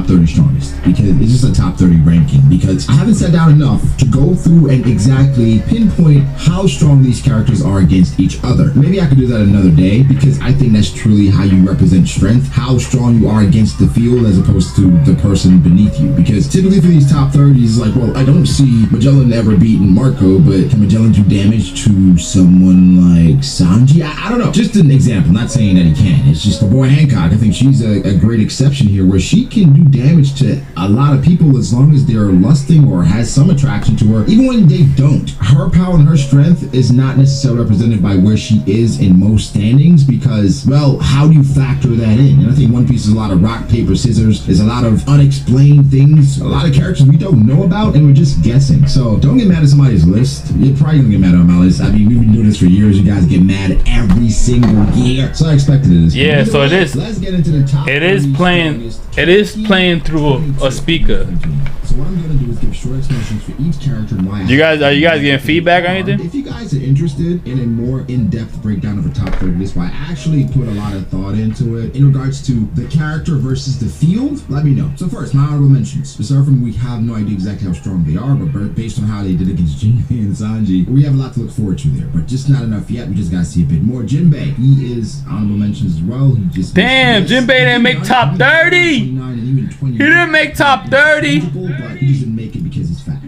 top 30 strongest, because it's just a top 30 ranking, because I haven't sat down enough to go through and exactly pinpoint how strong these characters are against each other. Maybe I could do that another day, because I think that's truly how you represent strength, how strong you are against the field as opposed to the person beneath you. Because typically for these top 30s, it's like, well, I don't see Magellan ever beating Marco, but can Magellan do damage to someone like Sanji? I don't know. Just an example, not saying that he can. It's just the boy Hancock. I think she's a great exception here, where she can do damage to a lot of people as long as they're lusting or has some attraction to her, even when they don't. Her power and her strength is not necessarily represented by where she is in most standings, because, well, how do you factor that in? And I think One Piece is a lot of rock, paper, scissors. There's a lot of unexplained things, a lot of characters we don't know about, and we're just guessing. So don't get mad at somebody's list. You're probably gonna get mad at my list. I mean, we've been doing this for years. You guys get mad every single year, so I expected it. Yeah, so it is. Let's get into the top. It is playing. It is playing through a speaker. So what I'm gonna do is give short explanations for each character and why. Are you guys getting feedback or anything? If you guys are interested in a more in-depth breakdown of a top 30 list, why I actually put a lot of thought into it in regards to the character versus the field, let me know. So first, my honorable mentions. Surfing, we have no idea exactly how strong they are, but based on how they did against Jinbei and Sanji, we have a lot to look forward to there, but just not enough yet. We just gotta see a bit more. Jinbei, he is honorable mentions as well. He just Jinbei didn't make top 30. He didn't make top 30. But he just didn't make it because he's fat.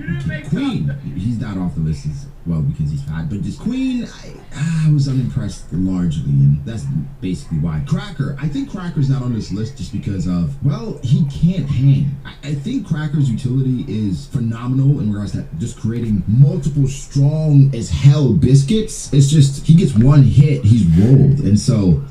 Queen, he's not off the list as well because he's fat, but just Queen, I was unimpressed largely, and that's basically why. Cracker, I think Cracker's not on this list just because of, well, he can't hang. I think Cracker's utility is phenomenal in regards to just creating multiple strong as hell biscuits. It's just, he gets one hit, he's rolled, and so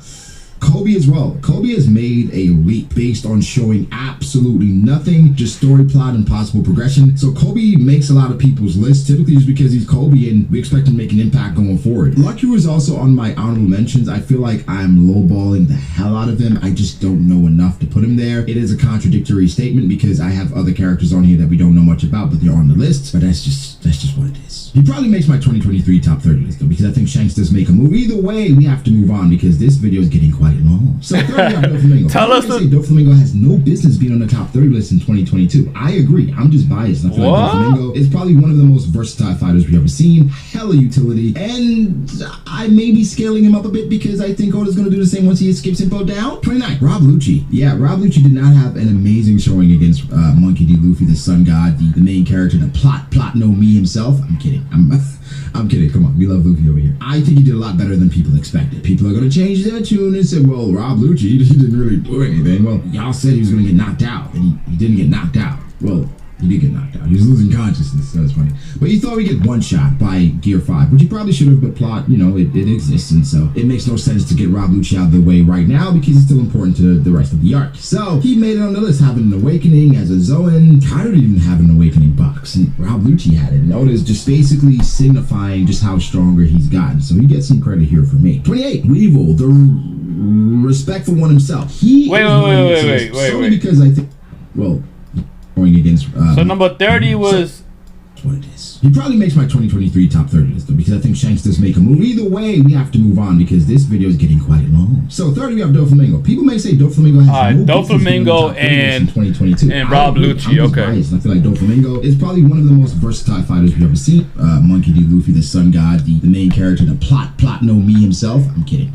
Kobe as well. Kobe has made a leap based on showing absolutely nothing, just story plot and possible progression. So Kobe makes a lot of people's lists, typically just because he's Kobe and we expect him to make an impact going forward. Lucky was also on my honorable mentions. I feel like I'm lowballing the hell out of him. I just don't know enough to put him there. It is a contradictory statement because I have other characters on here that we don't know much about, but they're on the list. But that's just what it is. He probably makes my 2023 top 30 list though, because I think Shanks does make a move. Either way, we have to move on because this video is getting quite long. So 30 on Doflamingo. Tell us say Doflamingo has no business being on the top 30 list in 2022. I agree. I'm just biased. I feel like Doflamingo is probably one of the most versatile fighters we've ever seen. Hella utility. And I may be scaling him up a bit because I think Oda's going to do the same once he skips Hippo down. 29. Rob Lucci. Yeah, Rob Lucci did not have an amazing showing against Monkey D. Luffy, the sun god, the main character, the plot no me himself. I'm kidding. I'm kidding. Come on. We love Luffy over here. I think he did a lot better than people expected. People are going to change their tune and say, well, Rob Lucci, he didn't really do anything. Well, y'all said he was going to get knocked out, and he didn't get knocked out. Well, he did get knocked out. He was losing consciousness, so that's funny. But he thought we'd get one shot by Gear 5, which he probably should have, but plot, you know, it exists, and so it makes no sense to get Rob Lucci out of the way right now because he's still important to the rest of the arc. So he made it on the list, having an awakening as a Zoan. Kaido didn't have an awakening box, and Rob Lucci had it. And Oda's just basically signifying just how stronger he's gotten. So he gets some credit here for me. 28, Weevil, the respectful one himself. He wait. Because I think, well, going against so number 30 was what it is. He probably makes my 2023 top 30 list though, because I think Shanks does make a move. Either way, we have to move on because this video is getting quite long. So 30, we have Doflamingo. People may say Doflamingo has no Doflamingo and 2022 and Rob Lucci. Okay, biased, and I feel like Doflamingo is probably one of the most versatile fighters we've ever seen. Monkey D. Luffy, the sun god, the main character, the plot no me himself. I'm kidding.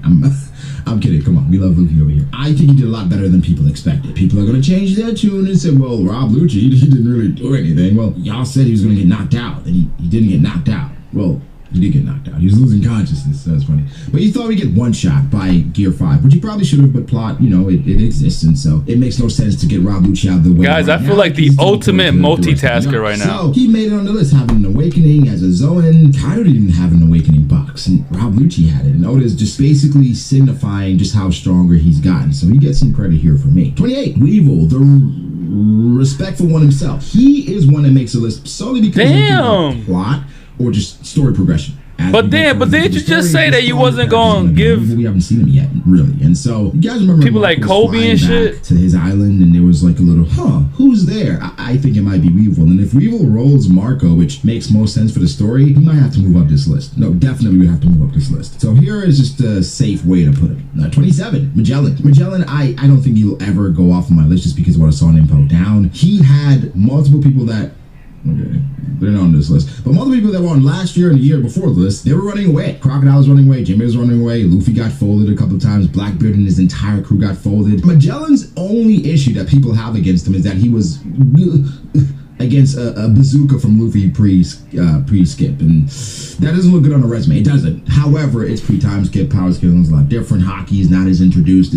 I'm kidding. Come on. We love Luffy over here. I think he did a lot better than people expected. People are going to change their tune and say, well, Rob Lucci, he didn't really do anything. Well, y'all said he was going to get knocked out, and he didn't get knocked out. Well, he did get knocked out. He was losing consciousness. So that's funny. But he thought we'd get one shot by Gear 5, which he probably should have, but plot, you know, it exists, and so it makes no sense to get Rob Lucci out of the way. Guys, I feel like the ultimate multitasker right now. So he made it on the list, having an awakening as a Zoan. Kaido didn't have an awakening box, and Rob Lucci had it. And Oda's just basically signifying just how stronger he's gotten. So he gets some credit here for me. 28, Weevil, the respectful one himself. He is one that makes a list solely because of plot or just story progression. But didn't you just say that you wasn't gonna give? We haven't seen him yet, really. And so you guys remember people like Kobe and shit to his island, and there was like a little, who's there? I think it might be Weevil. And if Weevil rolls Marco, which makes most sense for the story, he might have to move up this list. No, definitely would have to move up this list. So here is just a safe way to put him. 27, Magellan. Magellan, I don't think he'll ever go off on my list just because of what I saw in Info Down. He had multiple people that. Okay, they're not on this list. But multiple people that were on last year and the year before this, they were running away. Crocodile was running away. Jimmy was running away. Luffy got folded a couple of times. Blackbeard and his entire crew got folded. Magellan's only issue that people have against him is that he was against a bazooka from Luffy pre-skip, and that doesn't look good on a resume. It doesn't. However, it's pre-time skip. Power scaling is a lot different. Hockey is not as introduced.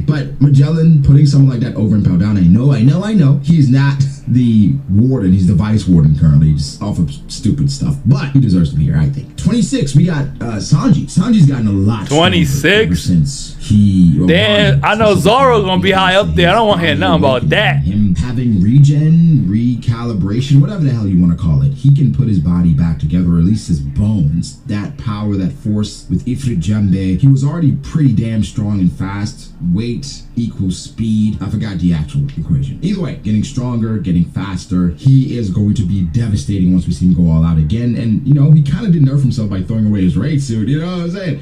But Magellan putting someone like that over in Powdown, I know. He's not the warden. He's the vice warden currently, just off of stupid stuff. But he deserves to be here, I think. 26, we got Sanji. Sanji's gotten a lot. 26 since he. Damn, I know Zoro gonna be high up there. I don't want to hear nothing about that. Him having regen, recalibration, whatever the hell you want to call it, he can put his body back together, or at least his bones. That power, that force with Ifrit Jembe. He was already pretty damn strong and fast. Weight equals speed. I forgot the actual equation. Either way, getting stronger, getting faster. He is going to be devastating once we see him go all out again. And, he kind of did nerf himself by throwing away his raid suit. You know what I'm saying?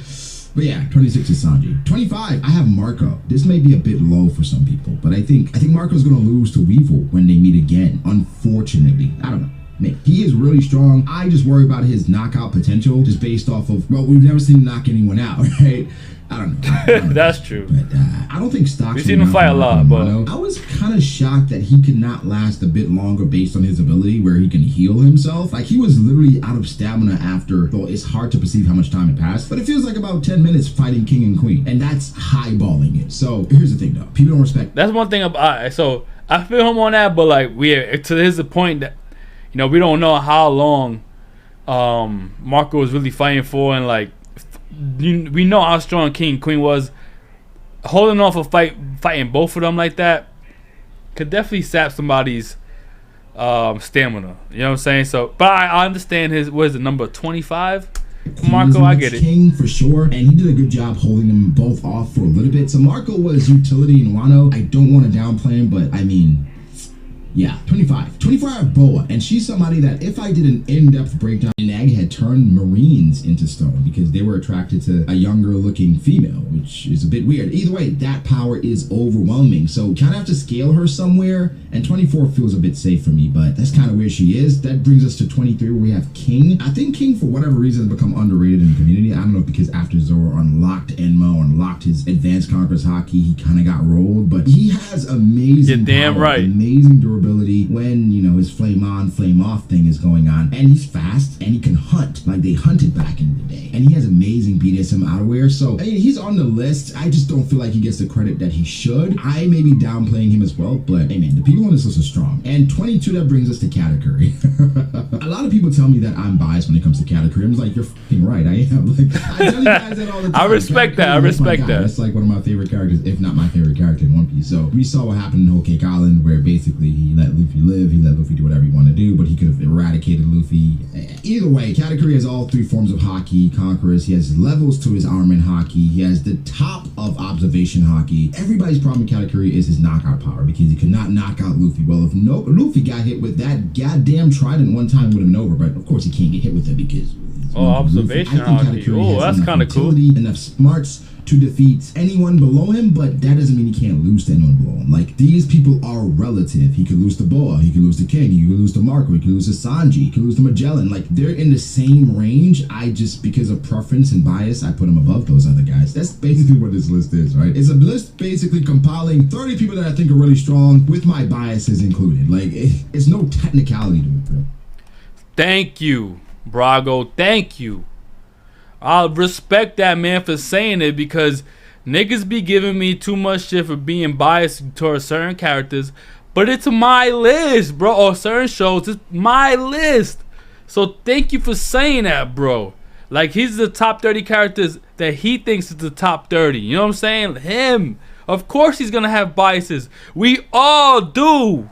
But yeah, 26 is Sanji. 25, I have Marco. This may be a bit low for some people, but I think Marco's going to lose to Weevil when they meet again. Unfortunately. I don't know. Man, he is really strong. I just worry about his knockout potential just based off of, well, we've never seen him knock anyone out, right? I don't know. That's true. But I don't think Stocks. We've seen him fight a lot, but I was kind of shocked that he could not last a bit longer based on his ability where he can heal himself. Like, he was literally out of stamina after, though it's hard to perceive how much time had passed, but it feels like about 10 minutes fighting King and Queen, and that's highballing it. So here's the thing, though. People don't respect. That's one thing about. So I feel him on that, but like here's the point that we don't know how long Marco was really fighting for, and like. We know how strong King and Queen was. Holding off a fighting both of them like that could definitely sap somebody's stamina. You know what I'm saying? So, but I understand what is the number 25? Marco, I get it. King for sure, and he did a good job holding them both off for a little bit. So Marco was utility in Wano. I don't want to downplay him, but I mean, yeah, 25. 24 I have Boa, and she's somebody that if I did an in-depth breakdown, Nag had turned Marines into stone because they were attracted to a younger looking female, which is a bit weird. Either way, that power is overwhelming, so kind of have to scale her somewhere, and 24 feels a bit safe for me, but that's kind of where she is. That brings us to 23 where we have King. I think King, for whatever reason, has become underrated in the community. I don't know if because after Zoro unlocked Enmo, unlocked his advanced Conquerors Haki, he kind of got rolled, but he has amazing damn power, right. Amazing durability when, his flame on, flame off thing is going on, and he's fast, and he can hunt like they hunted back in the day, and he has amazing BDSM outerwear. So I mean, he's on the list. I just don't feel like he gets the credit that he should. I may be downplaying him as well, but hey man, the people on this list are strong. And 22, that brings us to Katakuri. A lot of people tell me that I'm biased when it comes to Katakuri. I'm like, you're fucking right, I am. Like, I tell you guys that all the time. I respect that. I respect that. It's like one of my favorite characters, if not my favorite character in One Piece. So we saw what happened in Whole Cake Island, where basically he let Luffy live, he let Luffy do whatever he wanted to do, but he could have eradicated Luffy. Either way, Katakuri has all three forms of Haki, Conquerors. He has levels to his arm and Haki. He has the top of observation Haki. Everybody's problem with Katakuri is his knockout power, because he could not knock out Luffy. Well, if Luffy got hit with that goddamn trident one time, it would have been over, but of course he can't get hit with it because... observation Haki. Oh, that's kind of cool. Enough smarts to defeat anyone below him, but that doesn't mean he can't lose to anyone below him. Like, these people are relative. He could lose to Boa, he could lose to King, he could lose to Marco, he could lose to Sanji, he could lose to Magellan. Like, they're in the same range. I just, because of preference and bias, I put him above those other guys. That's basically what this list is, right? It's a list basically compiling 30 people that I think are really strong, with my biases included. Like, it's no technicality to it, bro. Thank you, Brago. Thank you. I respect that man for saying it, because niggas be giving me too much shit for being biased towards certain characters, but it's my list, bro. Or certain shows, it's my list. So thank you for saying that, bro. Like, he's the top 30 characters that he thinks is the top 30. You know what I'm saying? Him. Of course he's gonna have biases. We all do.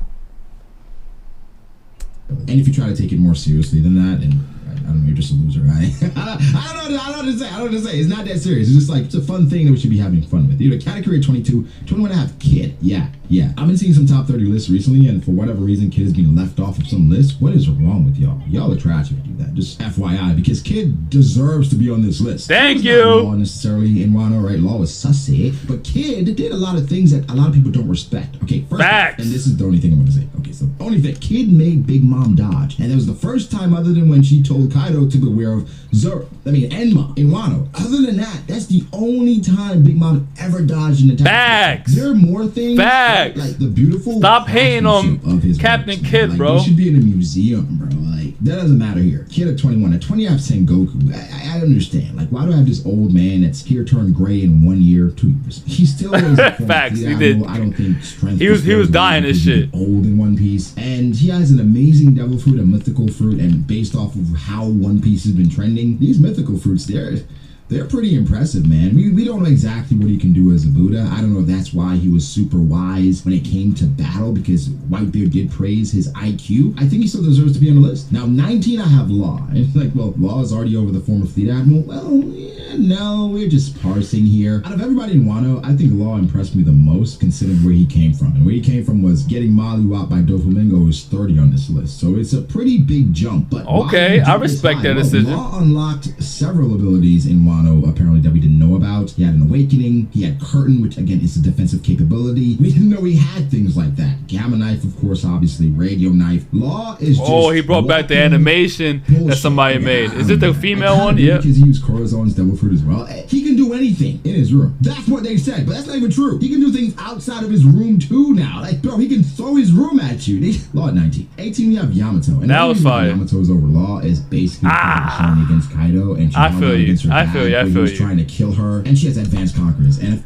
And if you try to take it more seriously than that, and I don't know. You're just a loser, right? I don't know what to say. It's not that serious. It's just like, it's a fun thing that we should be having fun with. Dude, a category 22, 21 and a half, kid. Yeah. I've been seeing some top 30 lists recently, and for whatever reason, kid is being left off of some lists. What is wrong with y'all? Y'all are trash if you do that. Just FYI, because kid deserves to be on this list. Thank you. Not Law necessarily in Wano, right? Law was sussy, but kid did a lot of things that a lot of people don't respect. Okay, first, facts. And this is the only thing I'm gonna say. Okay, so only thing, kid made Big Mom dodge, and it was the first time other than when she told Kaido to beware of Enma in Wano. Other than that, that's the only time Big Mom ever dodged an attack. Facts. There are more things. Facts. Like the beautiful. Stop hating on Captain works, Kid, like, bro. He should be in a museum, bro. Like, that doesn't matter here. Kid at 21, at 20 I have Sengoku. I understand. Like, why do I have this old man that's here turned gray in 1 year, 2 years? He still is. Facts. He did. I don't think strength. He was dying this shit. Old in One Piece, and he has an amazing devil fruit, a mythical fruit, and based off of how One Piece has been trending, these mythical fruits, they're pretty impressive, man. We don't know exactly what he can do as a Buddha. I don't know if that's why he was super wise when it came to battle, because Whitebeard did praise his IQ. I think he still deserves to be on the list. Now, 19, I have Law. And it's like, well, Law is already over the former fleet admiral. Well, yeah, no, we're just parsing here. Out of everybody in Wano, I think Law impressed me the most, considering where he came from. And where he came from was getting Malu out by Doflamingo, who's 30 on this list. So it's a pretty big jump. But okay, I respect that decision. Law unlocked several abilities in Wano, apparently, that we didn't know about. He had an awakening. He had Curtain, which again is a defensive capability. We didn't know he had things like that. Gamma knife, of course, obviously. Radio knife. Law is just. Oh, he brought back the animation that somebody made. Is it the female one? Yeah. Because he used Corazon's devil fruit as well. He can do anything in his room. That's what they said, but that's not even true. He can do things outside of his room too now. Like, bro, he can throw his room at you. Law at 19. 18, we have Yamato. And that was fire. Yamato's over Law is basically Shiny against Kaido, and I feel you. I feel you. Trying to kill her, and she has advanced conquerors. And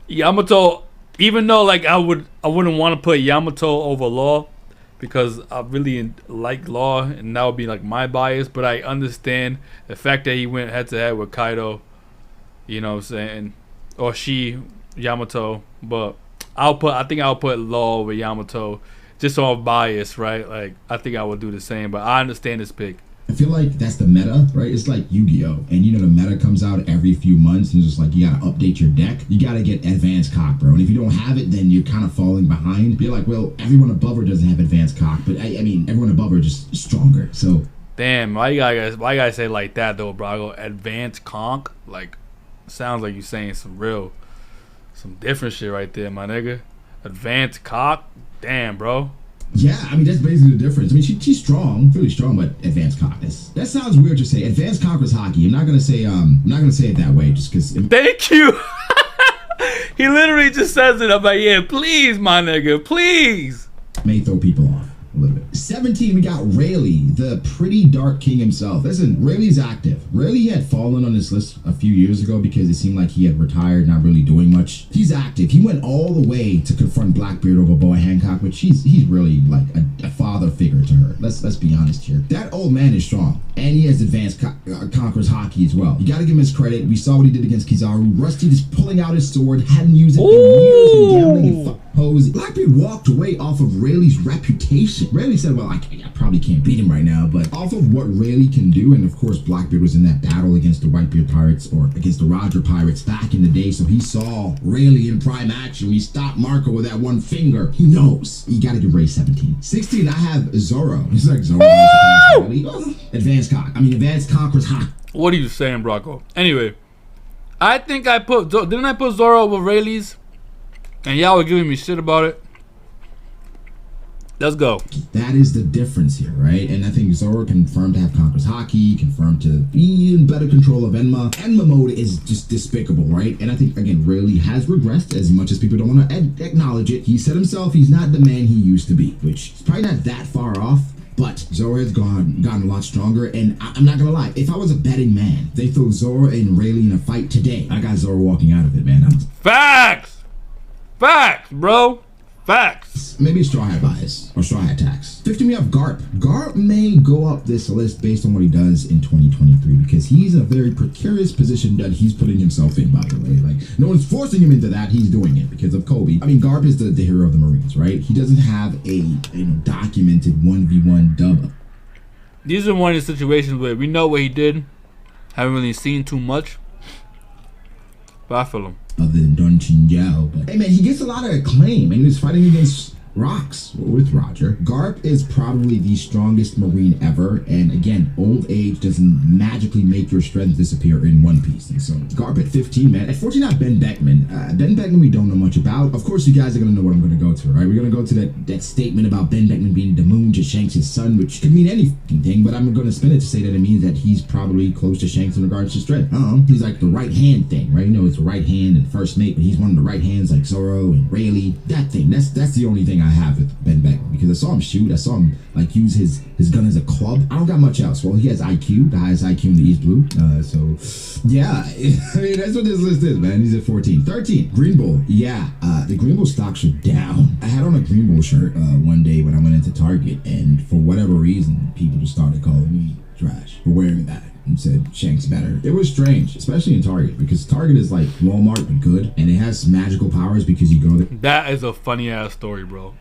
Yamato, even though like I wouldn't want to put Yamato over Law, because I really like Law, and that would be like my bias. But I understand the fact that he went head to head with Kaido. You know what I'm saying? Or Yamato. But I think I'll put Law over Yamato, just so I'm biased, right? Like I think I would do the same. But I understand this pick. I feel like that's the meta, right? It's like Yu-Gi-Oh! And you know the meta comes out every few months, and it's just like you gotta update your deck. You gotta get advanced cock, bro. And if you don't have it, then you're kind of falling behind. You're like, well, everyone above her doesn't have advanced cock, but I mean, everyone above her just stronger. So damn, why you gotta say it like that though, Brago? Advanced conk, like sounds like you saying some different shit right there, my nigga. Advanced cock, damn, bro. Yeah, I mean, that's basically the difference. I mean, she's strong, really strong, but advanced cock. That sounds weird to say. Advanced cock was hockey. I'm not gonna say it that way, just because. Thank you. He literally just says it. I'm like, yeah, please, my nigga, please. May throw people off a little bit. 17, we got Rayleigh, the pretty dark king himself. Listen, Rayleigh's active. Rayleigh had fallen on this list a few years ago because it seemed like he had retired, not really doing much. He's active. He went all the way to confront Blackbeard over Boa Hancock, which he's really like a father figure to her. Let's be honest here. That old man is strong, and he has advanced conquers hockey as well. You gotta give him his credit. We saw what he did against Kizaru. Rusty just pulling out his sword, hadn't used it in years, and gambling and pose. Blackbeard walked away off of Rayleigh's reputation. Rayleigh said, well, I probably can't beat him right now, but off of what Rayleigh can do, and of course Blackbeard was in that battle against the Whitebeard Pirates, or against the Roger Pirates back in the day, so he saw Rayleigh in prime action. He stopped Marco with that one finger. He knows. You gotta give Ray 17. 16, I have Zoro. He's like, Zoro. Advanced cock. I mean, advanced conquers hot. What are you saying, Braco? Anyway, I think didn't I put Zoro over Rayleigh's? And y'all were giving me shit about it. Let's go. That is the difference here, right? And I think Zoro confirmed to have Conqueror's Haki, confirmed to be in better control of Enma. Enma mode is just despicable, right? And I think, again, Rayleigh has regressed as much as people don't want to acknowledge it. He said himself he's not the man he used to be, which is probably not that far off. But Zoro has gotten a lot stronger, and I'm not gonna lie. If I was a betting man, they throw Zoro and Rayleigh in a fight today, I got Zoro walking out of it, man. Facts, bro. Facts. Maybe Straw Hat bias or Straw Hat tax. 15, we have Garp. Garp may go up this list based on what he does in 2023 because he's in a very precarious position that he's putting himself in, by the way. Like, no one's forcing him into that. He's doing it because of Kobe. I mean, Garp is the hero of the Marines, right? He doesn't have a documented 1v1 dub. these are one of the situations where we know what he did. Haven't really seen too much. But I feel him. Other than Don Chingyao, but hey man, he gets a lot of acclaim, and he was fighting against Rocks with Roger. Garp is probably the strongest Marine ever, and again, old age doesn't magically make your strength disappear in one piece. And so Garp at 15, man. At 14, not Ben Beckman. Ben Beckman we don't know much about. Of course, you guys are gonna know what I'm gonna go to, right? We're gonna go to that statement about Ben Beckman being Damoon to Shanks' son, which could mean any thing, but I'm gonna spin it to say that it means that he's probably close to Shanks in regards to strength. He's like the right hand thing, right? You know, it's the right hand and first mate, but he's one of the right hands like Zoro and Rayleigh. That thing, that's the only thing I have with Ben Beckman, because I saw him shoot, I saw him like use his gun as a club. I don't got much else. Well, he has IQ, the highest IQ in the East Blue. So yeah, I mean, that's what this list is, man. He's at 14. 13, Green Bull. Yeah, the Green Bull stocks are down. I had on a Green Bull shirt one day when I went into Target, and for whatever reason, people just started calling me trash for wearing that and said Shanks better. It was strange, especially in Target, because Target is like Walmart but good, and it has magical powers because you go there. That is a funny ass story, bro.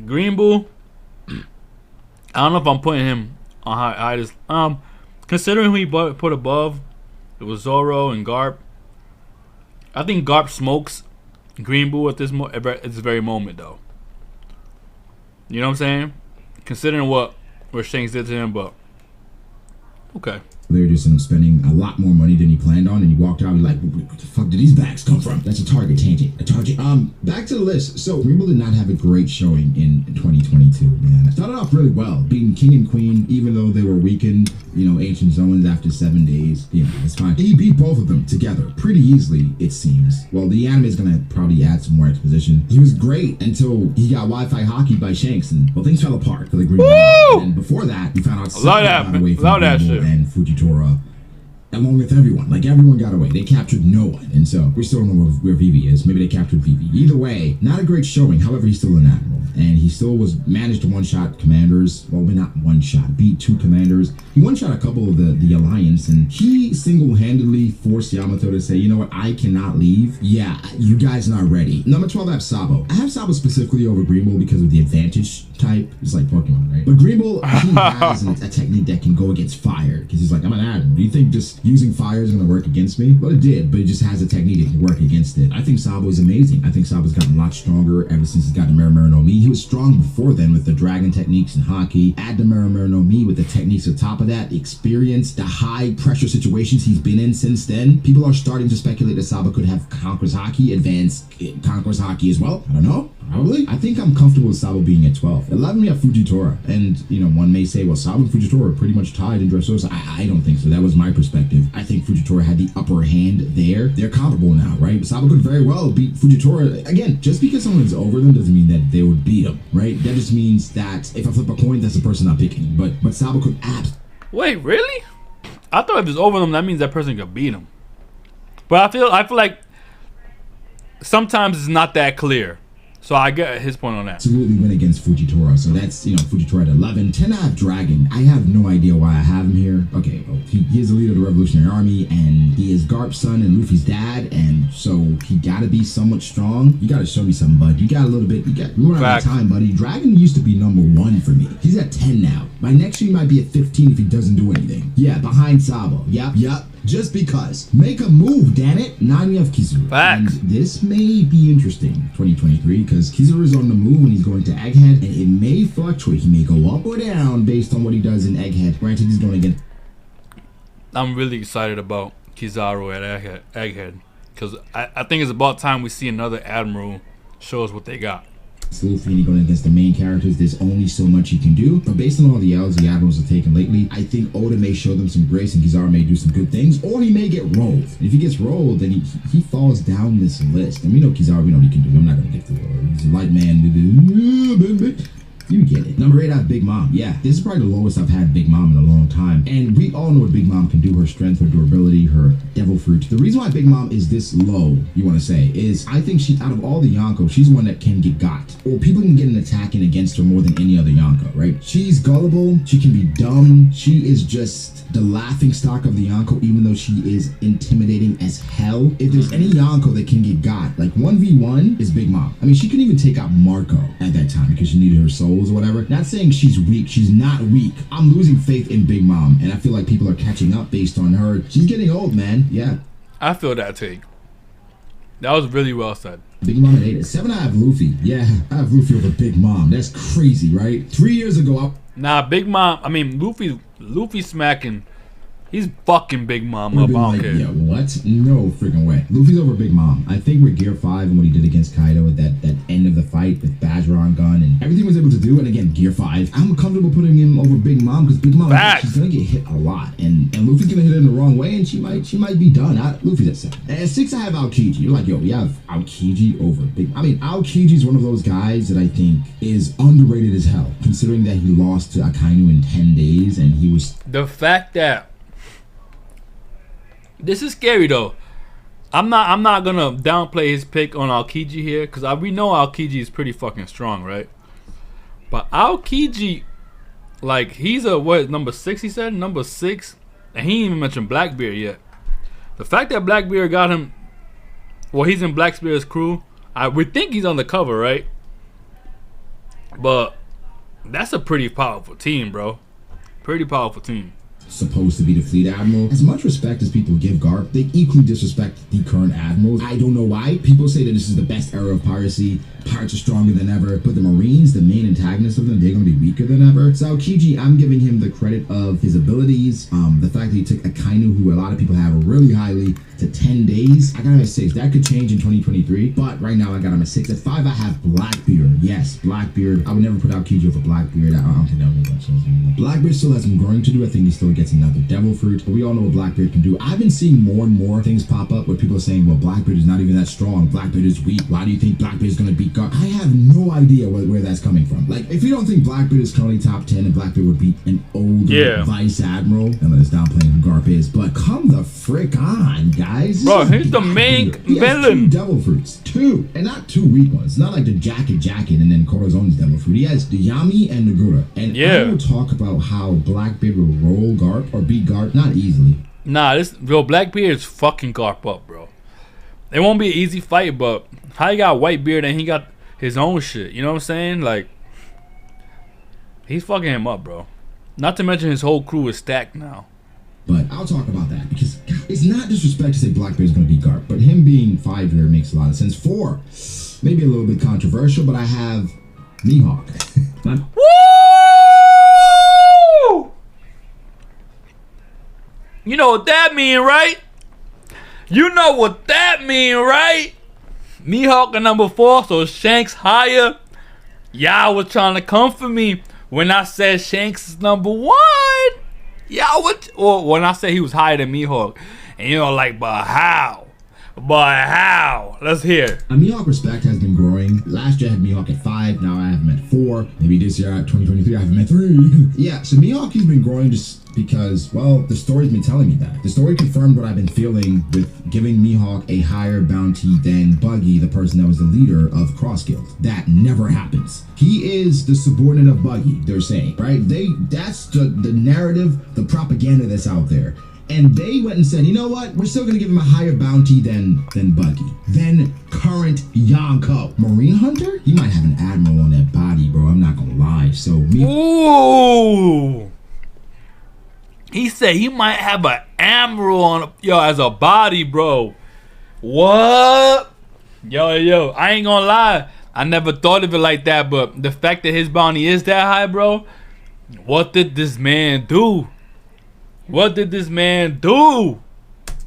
Green Bull, I don't know if I'm putting him on high. I just considering who he put above, it was Zoro and Garp. I think Garp smokes Green Bull at this very moment, though. You know what I'm saying? Considering what Shanks did to him, but okay. They were just spending a lot more money than he planned on, and he walked out. He's like, "What the fuck did these bags come from?" That's a Target tangent. Back to the list. So Green Bull did not have a great showing in 2022. Man, it started off really well, beating King and Queen, even though they were weakened. You know, ancient zones after 7 days. Yeah, it's fine. He beat both of them together pretty easily, it seems. Well, the anime is gonna probably add some more exposition. He was great until he got Wi-Fi hockey by Shanks, and well, things fell apart for the Green Bull. And before that, we found out something got away from Green Bull and Fujitora, along with everyone. Like, everyone got away. They captured no one. And so we still don't know where Vivi is. Maybe they captured Vivi. Either way, not a great showing. However, he's still an admiral, and he still managed to one-shot commanders. Well, not one-shot, beat 2 commanders. He one-shot a couple of the alliance, and he single-handedly forced Yamato to say, you know what, I cannot leave. Yeah, you guys not ready. Number 12, I have Sabo. I have Sabo specifically over Green Bull because of the advantage type. It's like Pokemon, right? But Green Bull, he has a technique that can go against fire, because he's like, I'm an admiral. Do you think just using fire is going to work against me? Well, it did, but it just has a technique that can work against it. I think Sabo is amazing. I think Sabo's gotten a lot stronger ever since he's got the Mera no Mi. He was strong before then with the dragon techniques and hockey. Add the Mera no Mi with the techniques on top of that, the experience, the high pressure situations he's been in since then. People are starting to speculate that Sabo could have Conqueror's Haki, advanced Conqueror's Haki as well. I don't know. Probably. I think I'm comfortable with Sabo being at 12. 11, we have Fujitora. And, you know, one may say, well, Sabo and Fujitora are pretty much tied in Dressrosa. I don't think so. That was my perspective. I think Fujitora had the upper hand there. They're comparable now, right? Sabo could very well beat Fujitora. Again, just because someone's over them doesn't mean that they would beat them, right? That just means that if I flip a coin, that's the person I'm picking. But Sabo could Wait, really? I thought if it's over them, that means that person could beat them. But I feel like sometimes it's not that clear. So I get his point on that. Absolutely win against Fujitora. So that's, you know, Fujitora at 11. 10, I have Dragon. I have no idea why I have him here. Okay, well, he is the leader of the Revolutionary Army, and he is Garp's son and Luffy's dad, and so he gotta be somewhat strong. You gotta show me something, bud. You got a little bit. We run out of time, buddy. Dragon used to be number 1 for me. He's at 10 now. By next year, he might be at 15 if he doesn't do anything. Yeah, behind Sabo. Yep. Just because. Make a move, damn it. 9, we have Kizaru. Facts. And this may be interesting, 2023, because Kizaru is on the move when he's going to Egghead, and it may fluctuate. He may go up or down based on what he does in Egghead. Granted, he's going again. I'm really excited about Kizaru at Egghead, because I think it's about time we see another Admiral show us what they got. Luffy going against the main characters, there's only so much he can do. But based on all the L's the Admirals have taken lately, I think Oda may show them some grace and Kizaru may do some good things, or he may get rolled. And if he gets rolled, then he falls down this list. And we know Kizaru, we know what he can do. I'm not going to get to it. He's a light man. You get it. Number 8, I have Big Mom. Yeah, this is probably the lowest I've had Big Mom in a long time. And we all know what Big Mom can do, her strength, her durability, her devil fruit. The reason why Big Mom is this low, you want to say, is I think she, out of all the Yonko, she's one that can get got. Or people can get an attack in against her more than any other Yonko, right? She's gullible, she can be dumb, she is just the laughing stock of the Yonko, even though she is intimidating as hell. If there's any Yonko that can get got, like 1v1 is Big Mom. I mean, she couldn't even take out Marco at that time because she needed her souls or whatever. Not saying she's weak, she's not weak. I'm losing faith in Big Mom, and I feel like people are catching up based on her. She's getting old, man. Yeah. I feel that take. That was really well said. Big Mom at 8. At 7, I have Luffy. Yeah, I have Luffy over Big Mom. That's crazy, right? 3 years ago, Nah, Big Mom, I mean, Luffy smacking. He's fucking Big Mom up. I don't care. Yeah, what? No freaking way. Luffy's over Big Mom. I think with Gear 5 and what he did against Kaido at that end of the fight with Bajoran gun and everything he was able to do, and again, Gear 5, I'm comfortable putting him over Big Mom because Big Mom, she's gonna get hit a lot, and Luffy's gonna hit it in the wrong way, and she might be done. Luffy's at 7. At 6, I have Aokiji. You're like, yo, we have Aokiji over Big. I mean, Aokiji's one of those guys that I think is underrated as hell, considering that he lost to Akainu in 10 days, and he was the fact that. This is scary though. I'm not gonna downplay his pick on Aokiji here because we know Aokiji is pretty fucking strong, right? But Aokiji, like he's a number 6? He said number 6, and he ain't even mentioned Blackbeard yet. The fact that Blackbeard got him, well, he's in Blackbeard's crew. We think he's on the cover, right? But that's a pretty powerful team, bro. Pretty powerful team. Supposed to be the fleet admiral. As much respect as people give Garp, they equally disrespect the current admirals. I don't know why. People say that this is the best era of piracy. Pirates are stronger than ever, but the Marines, the main antagonists of them, they're going to be weaker than ever. So Aokiji, I'm giving him the credit of his abilities, the fact that he took Akainu, who a lot of people have really highly, to 10 days. I got him at 6. That could change in 2023, but right now I got him at 6. At 5, I have Blackbeard. Yes, Blackbeard. I would never put Aokiji over Blackbeard. I don't think that would make much sense. Blackbeard still has some growing to do. I think he still gets another devil fruit, but we all know what Blackbeard can do. I've been seeing more and more things pop up where people are saying, well, Blackbeard is not even that strong. Blackbeard is weak. Why do you think Blackbeard is going to beat Garp? I have no idea where that's coming from. Like, if you don't think Blackbeard is currently top 10 and Blackbeard would beat an older vice admiral, then let us downplaying who Garp is. But come the frick on, guys. Bro, he's the main villain. 2 devil fruits. 2. And not 2 weak ones. It's not like the jacket and then Corazon's devil fruit. He has the Yami and the Gura. And I will talk about how Blackbeard will roll Garp or beat Garp. Not easily. Nah, Blackbeard is fucking Garp up, bro. It won't be an easy fight, but how he got Whitebeard and he got his own shit, you know what I'm saying? Like, he's fucking him up, bro. Not to mention his whole crew is stacked now. But I'll talk about that because it's not disrespect to say Blackbeard's going to beat Garp, but him being 5 here makes a lot of sense. 4, maybe a little bit controversial, but I have Mihawk. Woo! You know what that mean, right? You know what that mean, right? Mihawk at number 4, so Shanks higher. Y'all was trying to come for me when I said Shanks is number 1. Y'all would, or when I said he was higher than Mihawk. And you know, like, but how? But how? Let's hear. Mihawk respect has been growing. Last year I had Mihawk at 5, now I have him at 4. Maybe this year at 2023 I have him at 3. Yeah, so Mihawk has been growing just because, well, the story's been telling me that. The story confirmed what I've been feeling with giving Mihawk a higher bounty than Buggy, the person that was the leader of Cross Guild. That never happens. He is the subordinate of Buggy, they're saying, right? That's the narrative, the propaganda that's out there. And they went and said, you know what? We're still going to give him a higher bounty than Buggy. Then current Yonko. Marine Hunter? He might have an admiral on that body, bro. I'm not going to lie. So, Ooh. He said he might have an admiral on, as a body, bro. What? Yo, I ain't going to lie. I never thought of it like that, but the fact that his bounty is that high, bro, what did this man do? What did this man do?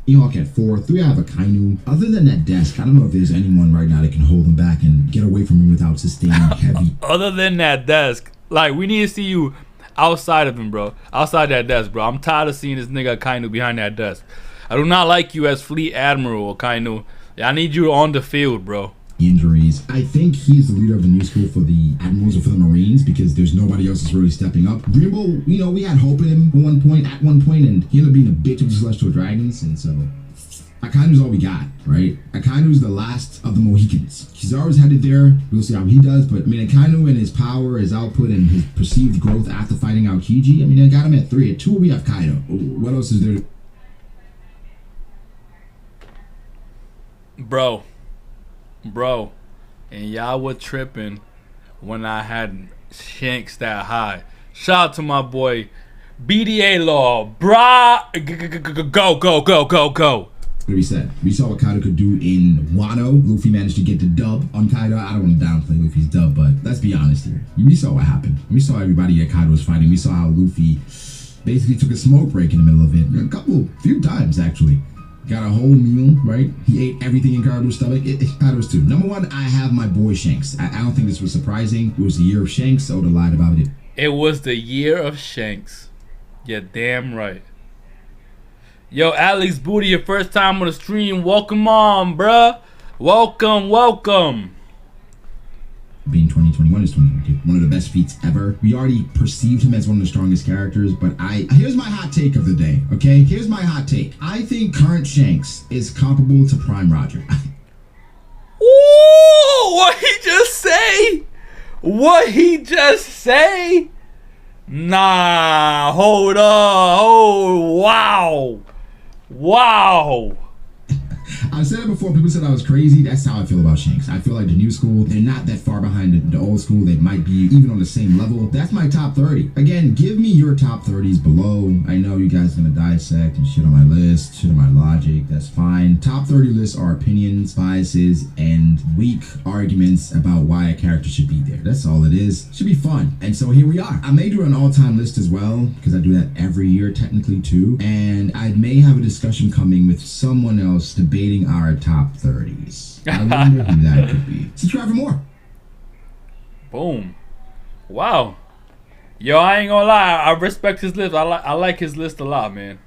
Mihawk at 4, 3 I have Akainu. Other than that desk, I don't know if there's anyone right now that can hold him back and get away from him without sustaining heavy. Other than that desk, like, we need to see you outside of him, bro. Outside that desk, bro. I'm tired of seeing this nigga Akainu behind that desk. I do not like you as Fleet Admiral, Akainu. I need you on the field, bro. Injuries. series. I think he's the leader of the new school for the Admirals or for the Marines because there's nobody else that's really stepping up. Greenbow, you know, we had hope in him at one point, and he ended up being a bitch with the Celestial Dragons, and so Akainu's all we got, right? Akainu's the last of the Mohicans. Kizaru's headed there. We'll see how he does, but I mean, Akainu and his power, his output, and his perceived growth after fighting out Kiji, I mean, I got him at 3. At 2, we have Kaido. What else is there? Bro, and y'all were tripping when I had Shanks that high. Shout out to my boy B.D.A. Law, go. What we said. We saw what Kaido could do in Wano. Luffy managed to get the dub on Kaido. I don't want to downplay Luffy's dub, but let's be honest here. We saw what happened. We saw everybody that Kaido was fighting. We saw how Luffy basically took a smoke break in the middle of it. Few times actually. Got a whole meal, right? He ate everything in Kaido's stomach. Kaido's too. Number 1, I have my boy Shanks. I don't think this was surprising. It was the year of Shanks. Oda lied about it. It was the year of Shanks. You're damn right. Yo, Alex Booty, your first time on the stream. Welcome on, bruh. Welcome. Being 2021 is 2022. One of the best feats ever. We already perceived him as one of the strongest characters, but here's my hot take of the day, okay? Here's my hot take. I think current Shanks is comparable to Prime Roger. Ooh, what he just say? Nah, hold up. Oh, wow. I've said it before, people said I was crazy. That's how I feel about Shanks. I feel like the new school, they're not that far behind the old school. They might be even on the same level. That's my top 30. Again, give me your top 30s below. I know you guys are gonna dissect and shit on my list, shit on my logic. That's fine. Top 30 lists are opinions, biases, and weak arguments about why a character should be there. That's all it is. Should be fun. And so here we are. I may do an all-time list as well, because I do that every year technically too. And I may have a discussion coming with someone else debating our top 30s. I wonder who that could be. Subscribe for more. Boom. Wow. Yo, I ain't gonna lie. I respect his list. I like his list a lot, man.